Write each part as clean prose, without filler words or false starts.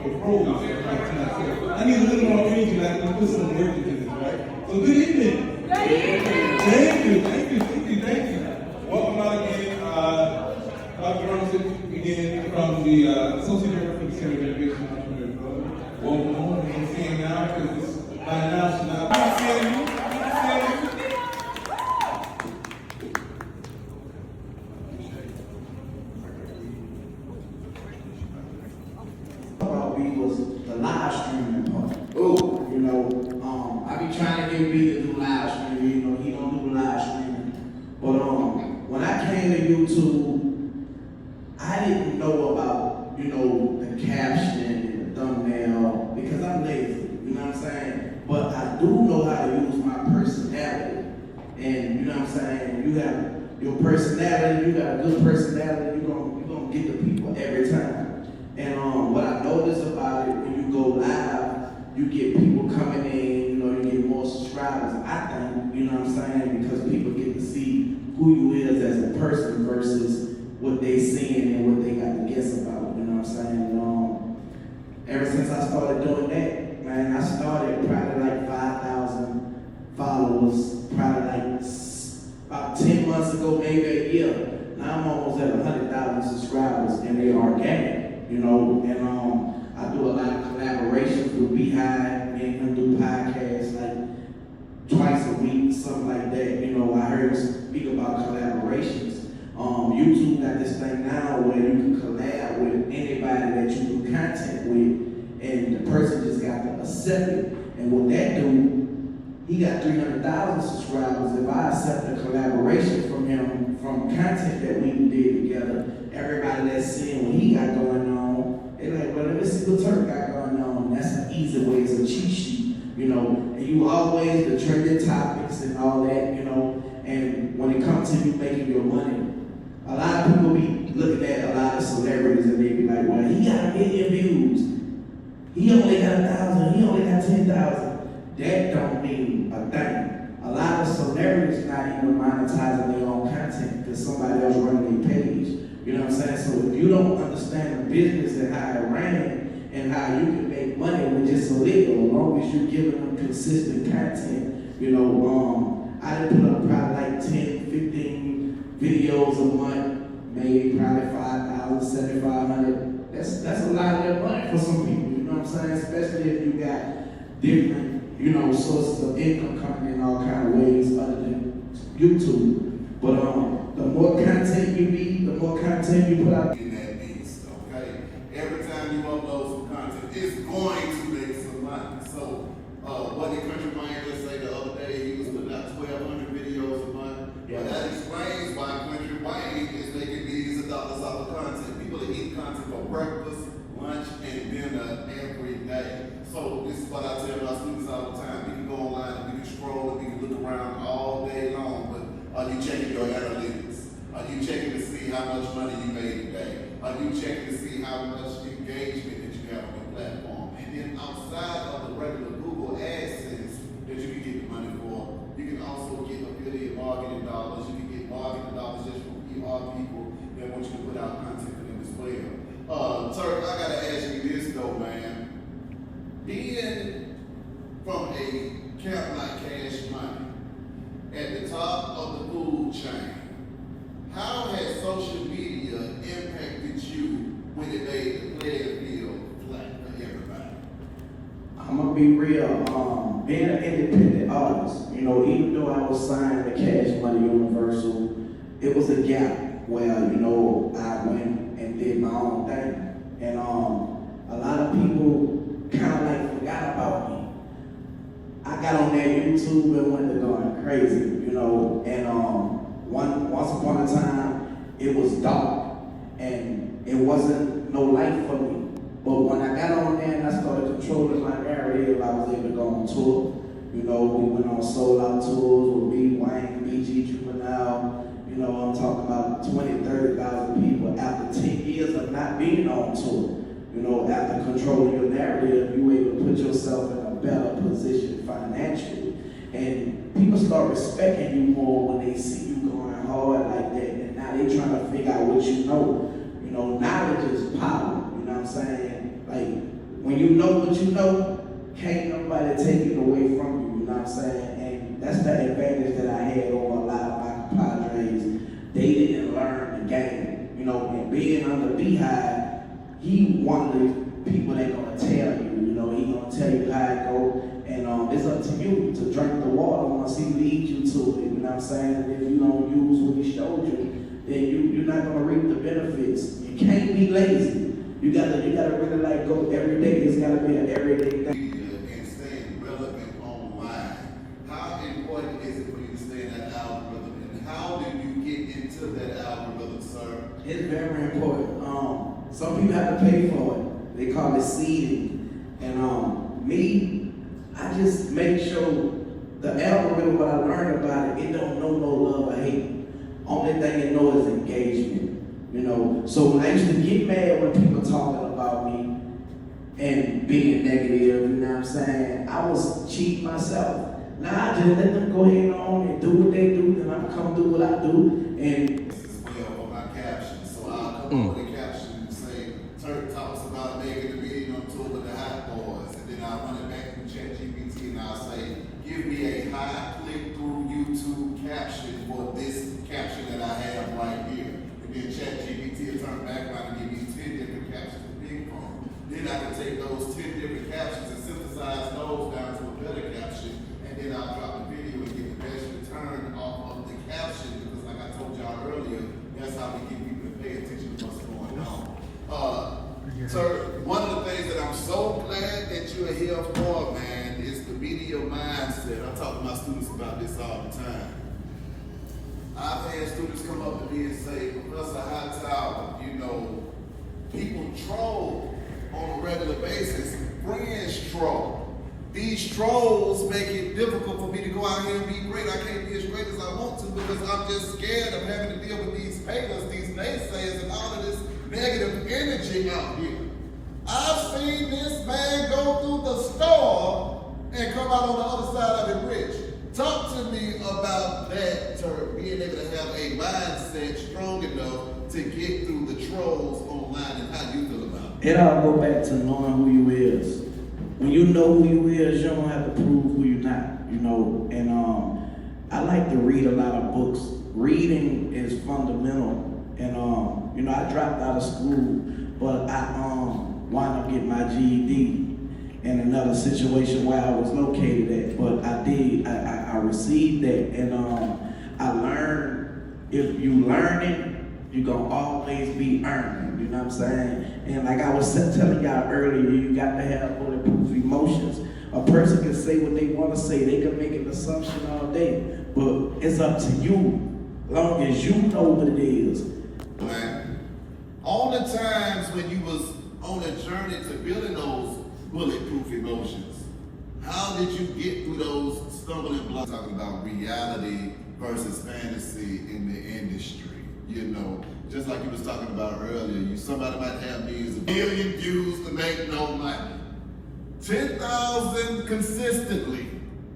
the pros are like tonight. So I need a little more energy, like to put some work into this, right? So good evening. Good evening. Thank you. Welcome out again. Dr. Robinson again from the Associate Director for the Center of Innovation and Entrepreneurship. Welcome home. You can see him now because it's by now, so now. I'm seeing you. Was the live streaming part. Oh, you know, I be trying to get B to do live streaming. You know, he don't do live streaming. But when I came to YouTube, I didn't know about, you know, the caption and the thumbnail because I'm lazy. You know what I'm saying? But I do know how to use my personality. And you know what I'm saying? You have your personality. You got a good personality. You're gonna get the people every time. And what I noticed about it, when you go live, you get people coming in, you know, you get more subscribers. I think, you know what I'm saying, because people get to see who you is as a person versus what they seeing and what they got to guess about, you know what I'm saying. Ever since I started doing that, man, I started probably like 5,000 followers, probably like about 10 months ago, maybe a year. Now I'm almost at 100,000 subscribers and they are organic. You know, and I do a lot of collaborations with Beehive, me and him do podcasts like twice a week, something like that. You know, I heard him speak about collaborations. YouTube got this thing now where you can collab with anybody that you do content with, and the person just got to accept it. And what that do, he got 300,000 subscribers. If I accept a collaboration from him, from content that we did together, everybody that's seeing what he got going on, they like, well, let me see what Turk got going on. That's an easy way, it's a cheat sheet, you know. And you always, the trending topics and all that, you know. And when it comes to you making your money, a lot of people be looking at a lot of celebrities and they be like, well, he got 1 million views. He only got 1,000, he only got 10,000. That don't mean a thing. A lot of celebrities not even monetizing their own content because somebody else running their page. You know what I'm saying? So if you don't understand the business and how it ran and how you can make money with just a little, as long as you're giving them consistent content, you know, I done put up probably like 10, 15 videos a month, maybe probably 5,000, 7,500. That's a lot of money for some people, you know what I'm saying? Especially if you got different, you know, sources of income coming in all kind of ways other than YouTube. But the more content you need, the more content you put out. In that beast, okay? Every time you upload some content, it's going to make some money. So, what did Country Wayne just say the other day? He was putting out 1,200 videos a month. Yeah. But that explains why Country Wayne is making millions of dollars off of content. People that eat content for breakfast, lunch, and dinner every day. So, this is what I tell my students all the time. We can go online and we can scroll and we can look around all day long, but are you checking your analytics? Are you checking to see how much money you made today? Are you checking to see how much engagement that you have on your platform? And then outside of the regular Google AdSense that you can get the money for, you can also get affiliate marketing dollars. You can get marketing dollars just from PR people that want you to put out content for them as well. Turk, I gotta ask you this though, man. Being from a camp like Cash Money, at the top of the food chain, how has social media impacted you when it made the playing field flat for everybody? I'm gonna be real. Being an independent artist, you know, even though I was signed to Cash Money Universal, it was a gap where, you know, I went and did my own thing. And a lot of people kind of like forgot about me. I got on that YouTube and went to going crazy, you know, and once upon a time, it was dark, and it wasn't no light for me. But when I got on there and I started controlling my narrative, I was able to go on tour. You know, we went on sold-out tours with B. Wayne, BG Juvenile. You know, I'm talking about 20, 30,000 people after 10 years of not being on tour. You know, after controlling your narrative, you were able to put yourself in a better position financially. And people start respecting you more when they see you going hard like that. And now they trying to figure out what you know. You know, knowledge is power. You know what I'm saying? Like, when you know what you know, can't nobody take it away from you, you know what I'm saying? And that's the advantage that I had over a lot of my compadres. They didn't learn the game, you know, and being under Beehive, he one of the people that gonna tell you, you know, he gonna tell you how it go, and it's up to you to drink the water once he leads you to it, you know what I'm saying? And if you don't use what he showed you, then you're not gonna reap the benefits. You can't be lazy. You gotta really like go every day. It's gotta be an everyday thing. And staying relevant online. How important is it for you to stay in that algorithm? And how do you get into that algorithm, sir? It's very important. Some people have to pay for it. They call it CIED. And me, I just make sure the algorithm, what I learned about it, it don't know no love or hate. Only thing it knows is engagement. You know, so when I used to get mad when people talking about me and being negative, you know what I'm saying? I was cheating myself. Now I just let them go ahead on and do what they do, then I'm come do what I do. And this is well for my caption. So I'll come up with a caption and say, Turk talks about making a meeting on tour with the hot boys. And then I'll run it back from ChatGPT and I'll say, give me a high click-through YouTube caption for this caption that I have right here. Then ChatGPT will turn back around and give me 10 different captions to pick from. Then I can take those 10 different captions and synthesize those down to a better caption, and then I'll drop the video and get the best return off of the caption, because like I told y'all earlier, that's how we get people to pay attention to what's going on. Sir, one of the things that I'm so glad that you're here for, man, is the media mindset. I talk to my students about this all the time. I've had students come up to me and say, Professor Hightower, you know, people troll on a regular basis, friends troll. These trolls make it difficult for me to go out here and be great. I can't be as great as I want to because I'm just scared of having to deal with these haters, these naysayers, and all of this negative energy out here. I've seen this man go through the storm and come out on the other side of it rich. Talk to me about that, Turk, being able to have a mindset strong enough to get through the trolls online, and how you feel about it. It all go back to knowing who you is. When you know who you is, you don't have to prove who you're not, you know. And I like to read a lot of books. Reading is fundamental. And you know, I dropped out of school, but I wound up getting my GED in another situation where I was located at, but I received that, and I learned, if you learn it, you're gonna always be earning, you know what I'm saying? And like I was telling y'all earlier, you got to have bulletproof emotions. A person can say what they want to say, they can make an assumption all day, but it's up to you, long as you know what it is. Man, on the times when you was on a journey to building those bulletproof emotions, how did you get through those stumbling blocks? Talking about reality versus fantasy in the industry, you know, just like you was talking about earlier. Somebody might have millions of million views to make no money. 10,000 consistently,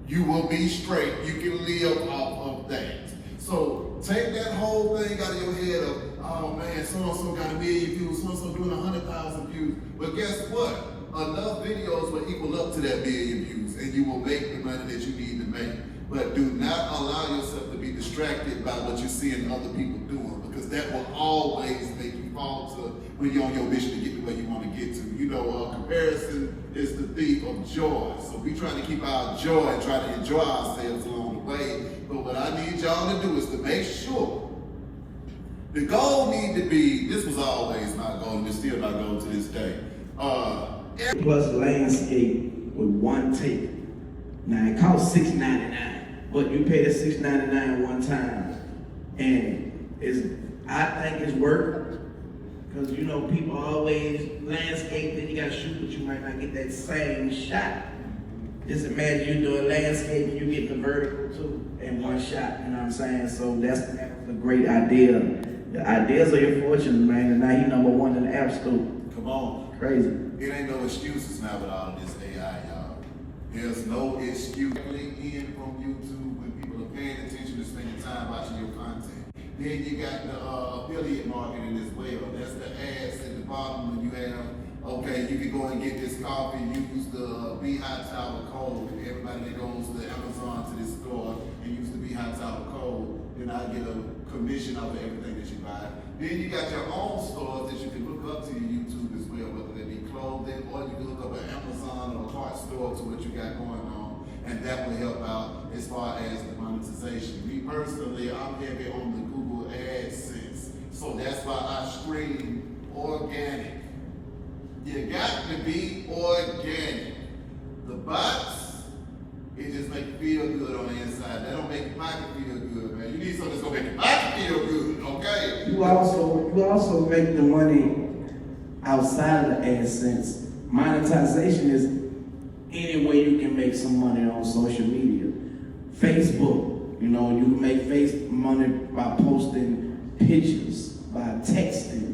you will be straight. You can live off of that. So take that whole thing out of your head of, oh man, so-and-so got 1 million views, so-and-so doing 100,000 views. But guess what? Enough videos will equal up to that 1 million views, and you will make the money that you need to make. But do not allow yourself to be distracted by what you're seeing other people doing, because that will always make you falter when you're on your mission to get to where you want to get to. You know, comparison is the thief of joy. So we try to keep our joy and try to enjoy ourselves along the way. But what I need y'all to do is to make sure the goal need to be, this was always my goal, and it's still my goal to this day. Plus landscape with one take. Now it costs $6.99, but you pay the $6.99 one time, and I think it's worth it, because you know people always landscape, then you gotta shoot, but you might not get that same shot. Just imagine you doing landscape and you get the vertical too in one shot. You know what I'm saying? So that's a great idea. The ideas are your fortune, man, and now he #1 in the App Store. Come on. Crazy. It ain't no excuses now with all of this AI, y'all. There's no excuse. Link in from YouTube when people are paying attention to spending time watching your content. Then you got the affiliate marketing as well. That's the ads at the bottom when you have, okay, hey, you can go and get this coffee, use the Hightower code. Everybody that goes to Amazon to this store and use the Hightower code, then I get a commission off of everything that you buy. Then you got your own stores that you can look up to your YouTube as well, whether they be clothing or you can look up at Amazon or a cart store to what you got going on, and that will help out as far as the monetization. Me personally, I'm heavy on the Google AdSense, so that's why I stream organic. You got to be organic. The bots, it just make you feel good on the inside. That don't make your pocket feel good, man. You need something that's gonna make your pocket feel good, okay? You also make the money outside of the AdSense. Monetization is any way you can make some money on social media. Facebook, you know, you can make money by posting pictures, by texting,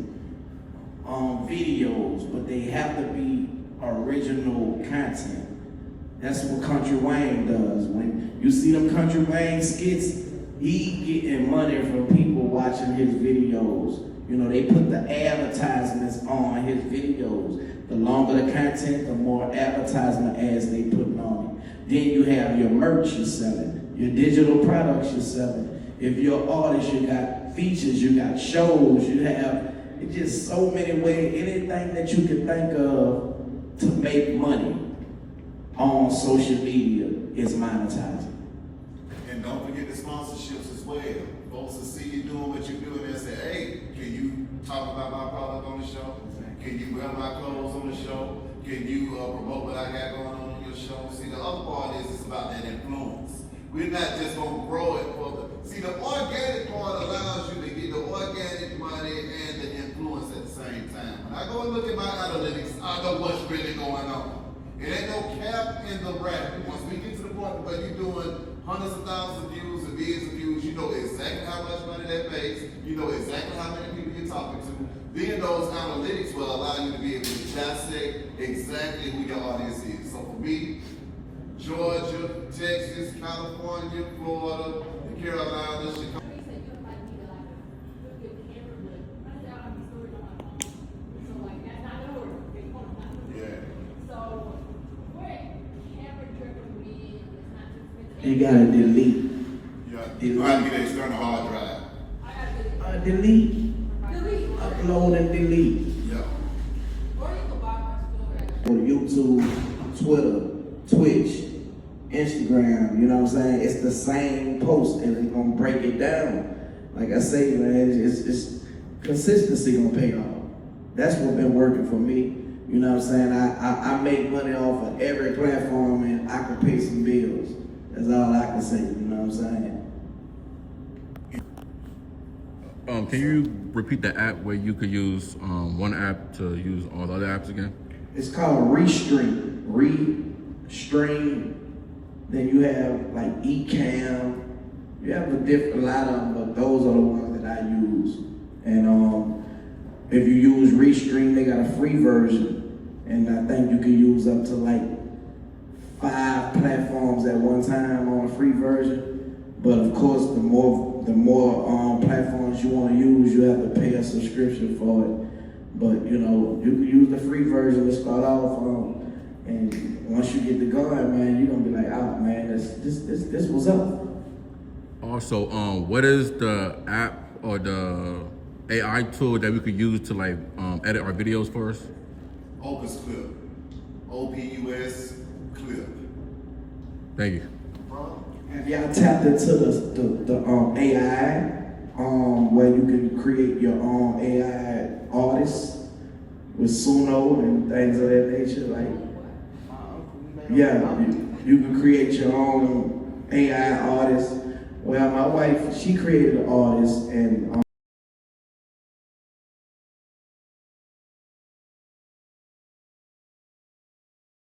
videos, but they have to be original content. That's what Country Wayne does. When you see them Country Wayne skits, he getting money from people watching his videos. You know, they put the advertisements on his videos. The longer the content, the more advertisement ads they put on it. Then you have your merch you're selling, your digital products you're selling. If you're an artist, you got features, you got shows, you have it's just so many ways, anything that you can think of to make money on social media is monetizing. And don't forget the sponsorships as well. Folks will see you doing what you're doing and say, hey, can you talk about my product on the show? Can you wear my clothes on the show? Can you promote what I got going on your show? See, the other part is it's about that influence. We're not just going to grow it for the... See, the organic part allows you to get the organic money and the influence at the same time. When I go and look at my analytics, I know what's really going on. It ain't no cap in the racket. Once we get to the point where you're doing hundreds of thousands of views and millions of views, you know exactly how much money that makes. You know exactly how many people you're talking to. Then those analytics will allow you to be able to dissect exactly who your audience is. So for me, Georgia, Texas, California, Florida, the Carolinas, Chicago. You gotta delete. Yeah, you have to get an external hard drive. Delete. Upload and delete. Yeah. On YouTube, Twitter, Twitch, Instagram, you know what I'm saying? It's the same post and it's gonna break it down. Like I say, man, it's consistency gonna pay off. That's what's been working for me. You know what I'm saying? I make money off of every platform and I can pay some bills. That's all I can say, you know what I'm saying? Can you repeat the app where you could use one app to use all the other apps again? It's called Restream. Restream. Then you have like Ecamm. You have a lot of them, but those are the ones that I use. And if you use Restream, they got a free version. And I think you can use up to like 5 platforms at one time on a free version. But of course, the more platforms you want to use, you have to pay a subscription for it. But you know, you can use the free version to start off, and once you get the going, man, you're gonna be like, oh man, this was up. Also, what is the app or the AI tool that we could use to like edit our videos for us? Opus Clip. OPUS Clip. Thank you. Have y'all tapped into the AI, where you can create your own AI artists with Suno and things of that nature? Like, yeah, you can create your own AI artist. Well, my wife, she created an artist, and